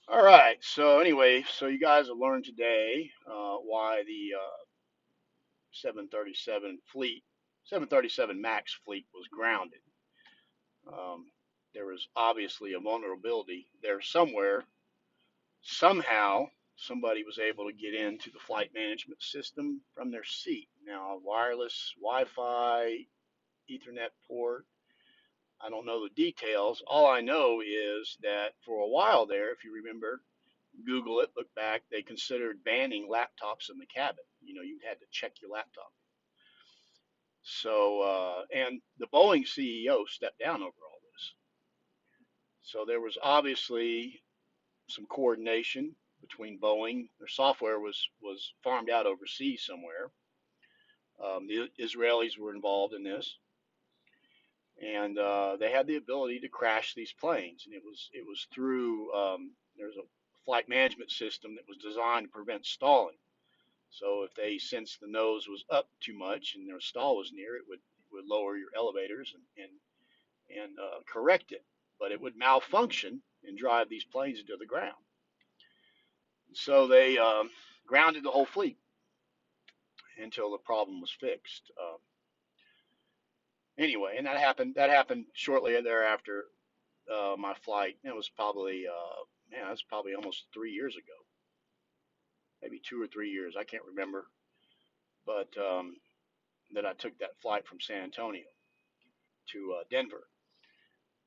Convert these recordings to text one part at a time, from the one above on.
All right. So anyway, so you guys have learned today why the 737 fleet, 737 Max fleet was grounded. Um, there was obviously a vulnerability there somewhere. Somehow, somebody was able to get into the flight management system from their seat. Now, wireless, Wi-Fi, Ethernet port. I don't know the details. All I know is that for a while there, if you remember, Google it, look back, they considered banning laptops in the cabin. You had to check your laptop. So, and the Boeing CEO stepped down over all this. So there was obviously some coordination between Boeing. Their software was farmed out overseas somewhere. The Israelis were involved in this, and they had the ability to crash these planes. And it was through there's a flight management system that was designed to prevent stalling. So if they sensed the nose was up too much and their stall was near, it would lower your elevators and correct it. But it would malfunction and drive these planes into the ground. So they grounded the whole fleet until the problem was fixed. Anyway, and that happened shortly thereafter my flight. It was probably man, that's probably almost 3 years ago, maybe 2 or 3 years. I can't remember, but that I took that flight from San Antonio to Denver.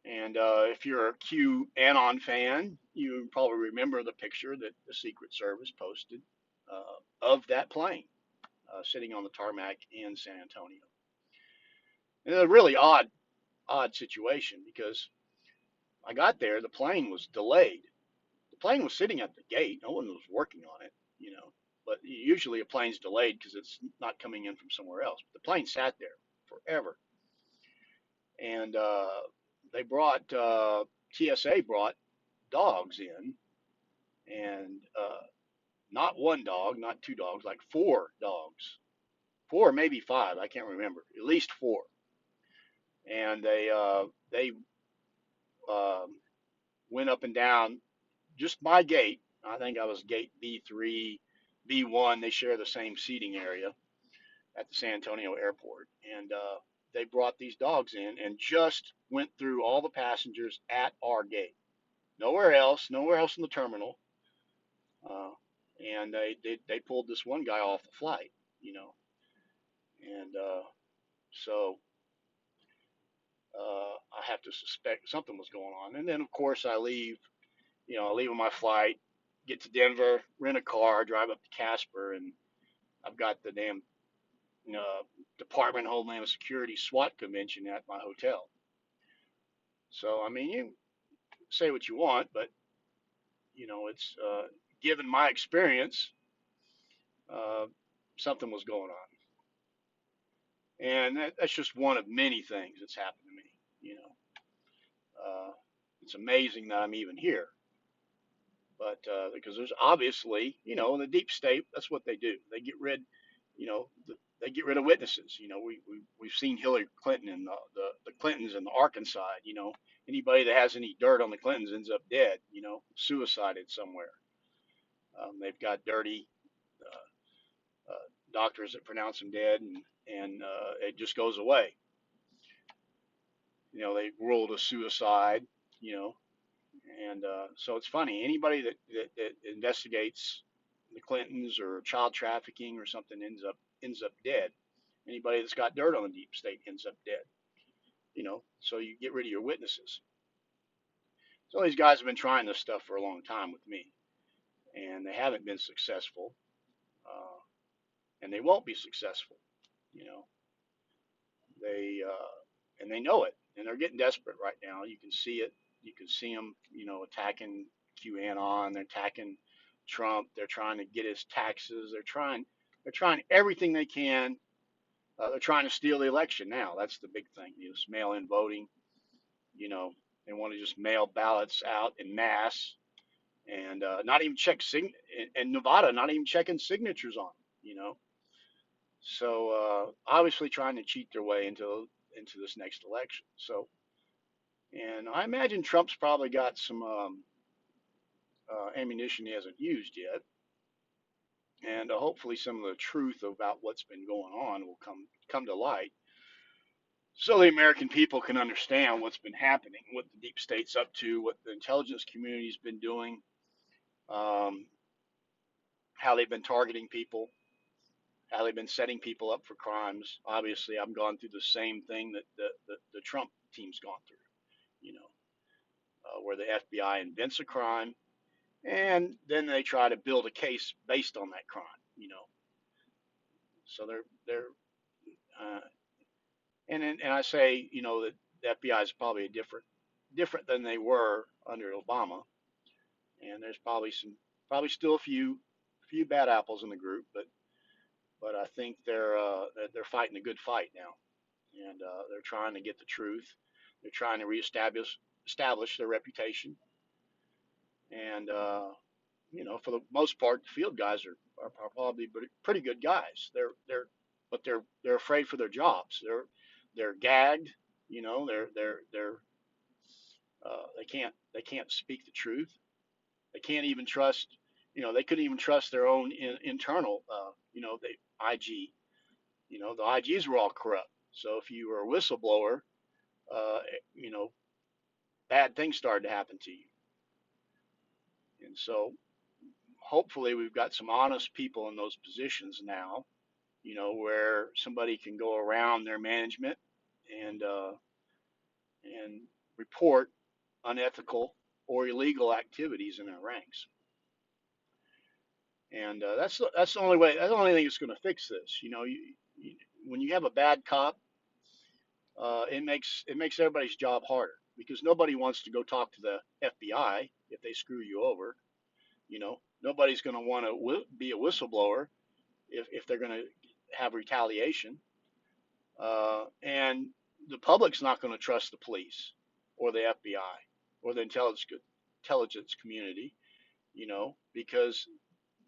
And if you're a QAnon fan, you probably remember the picture that the Secret Service posted of that plane sitting on the tarmac in San Antonio. And it's a really odd situation because I got there, the plane was delayed. The plane was sitting at the gate. No one was working on it. But usually a plane's delayed because it's not coming in from somewhere else. But the plane sat there forever. And they brought, TSA brought dogs in, and not one dog, not two dogs, like four dogs. Four, maybe five, I can't remember. At least four. And they um, went up and down just my gate. I think I was gate B3, B1. They share the same seating area at the San Antonio airport. And they brought these dogs in and just went through all the passengers at our gate. Nowhere else in the terminal. Uh, and they pulled this one guy off the flight, you know. And so I have to suspect something was going on. And then, of course, I leave on my flight, get to Denver, rent a car, drive up to Casper, and I've got the damn Department of Homeland Security SWAT convention at my hotel. So I mean, you say what you want, but it's given my experience, uh, something was going on, and that's just one of many things that's happened to me. You know, it's amazing that I'm even here, but because there's obviously, in the deep state, that's what they do. They get rid, they get rid of witnesses. We've seen Hillary Clinton and the Clintons and the Arkansas. Anybody that has any dirt on the Clintons ends up dead. Suicided somewhere. They've got dirty doctors that pronounce them dead, and it just goes away. They ruled a suicide. You know, and so it's funny. Anybody that investigates the Clintons or child trafficking or something ends up dead. Anybody that's got dirt on the deep state ends up dead. So you get rid of your witnesses. So these guys have been trying this stuff for a long time with me, and they haven't been successful, uh, and they won't be successful. You know, and they know it, and they're getting desperate right now. You can see it. You can see them, attacking QAnon. They're attacking Trump. They're trying to get his taxes. They're trying everything they can. They're trying to steal the election now. That's the big thing. Just mail-in voting. You know, they want to just mail ballots out in mass and not even check in Nevada, not even checking signatures on them. So obviously trying to cheat their way into this next election. So, and I imagine Trump's probably got some ammunition he hasn't used yet, and hopefully some of the truth about what's been going on will come to light, so the American people can understand what's been happening, what the deep state's up to, what the intelligence community's been doing, um, how they've been targeting people, how they've been setting people up for crimes. Obviously, I've gone through the same thing that the Trump team's gone through, you know, where the FBI invents a crime and then they try to build a case based on that crime, you know. So they're uh, and I say, you know, that the FBI is probably a different than they were under Obama, and there's probably still a few bad apples in the group, but I think they're fighting a good fight now, and they're trying to get the truth. They're trying to establish their reputation, and you know, for the most part, the field guys are probably pretty good guys. They're afraid for their jobs. They're gagged. You know, they can't speak the truth. They can't even trust. You know, they couldn't even trust their own internal. You know, the IG. You know, the IGs were all corrupt. So if you were a whistleblower, uh, you know, bad things started to happen to you. And so hopefully we've got some honest people in those positions now, you know, where somebody can go around their management and and report unethical or illegal activities in their ranks. And that's the only way. That's the only thing that's going to fix this. You know, when you have a bad cop, it makes everybody's job harder because nobody wants to go talk to the FBI if they screw you over. You know, nobody's going to want to be a whistleblower if they're going to have retaliation. And the public's not going to trust the police or the FBI or the intelligence community, you know, because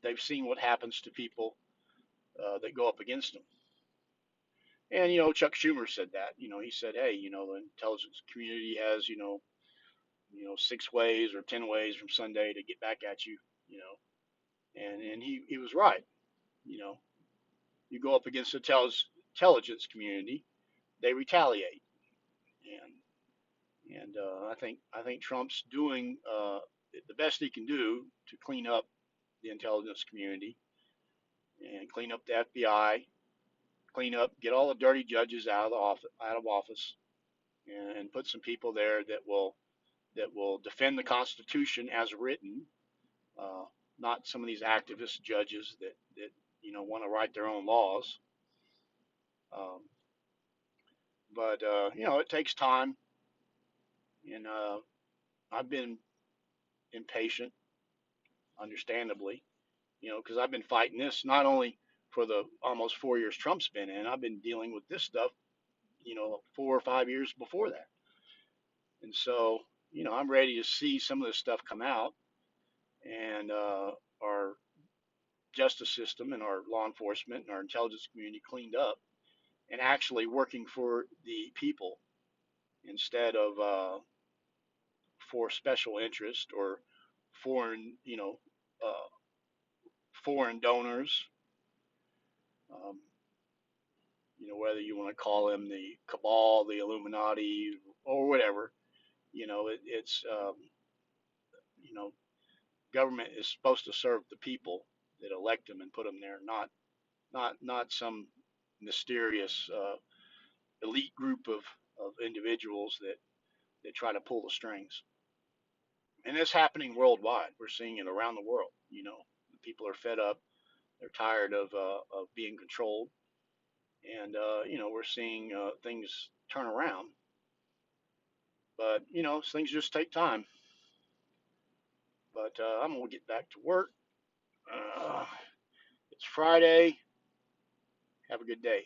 they've seen what happens to people that go up against them. And you know, Chuck Schumer said that. You know, he said, "Hey, you know, the intelligence community has, you know, 6 ways or 10 ways from Sunday to get back at you." You know, and he was right. You know, you go up against the intelligence community, they retaliate, and I think Trump's doing the best he can do to clean up the intelligence community and clean up the FBI, get all the dirty judges out of office, and put some people there that will defend the Constitution as written, uh, not some of these activist judges that you know want to write their own laws. Um, but you know, it takes time, and I've been impatient, understandably, you know, because I've been fighting this not only for the almost 4 years Trump's been in, I've been dealing with this stuff, you know, 4 or 5 years before that. And so, you know, I'm ready to see some of this stuff come out and our justice system and our law enforcement and our intelligence community cleaned up and actually working for the people instead of for special interest or foreign, uh, foreign donors. Um, you know, whether you want to call them the cabal, the Illuminati, or whatever. You know, it's you know, government is supposed to serve the people that elect them and put them there, not some mysterious elite group of individuals that try to pull the strings. And it's happening worldwide. We're seeing it around the world. You know, people are fed up. They're tired of being controlled, and you know, we're seeing things turn around. But you know, things just take time. But I'm gonna get back to work. Uh, it's Friday. Have a good day.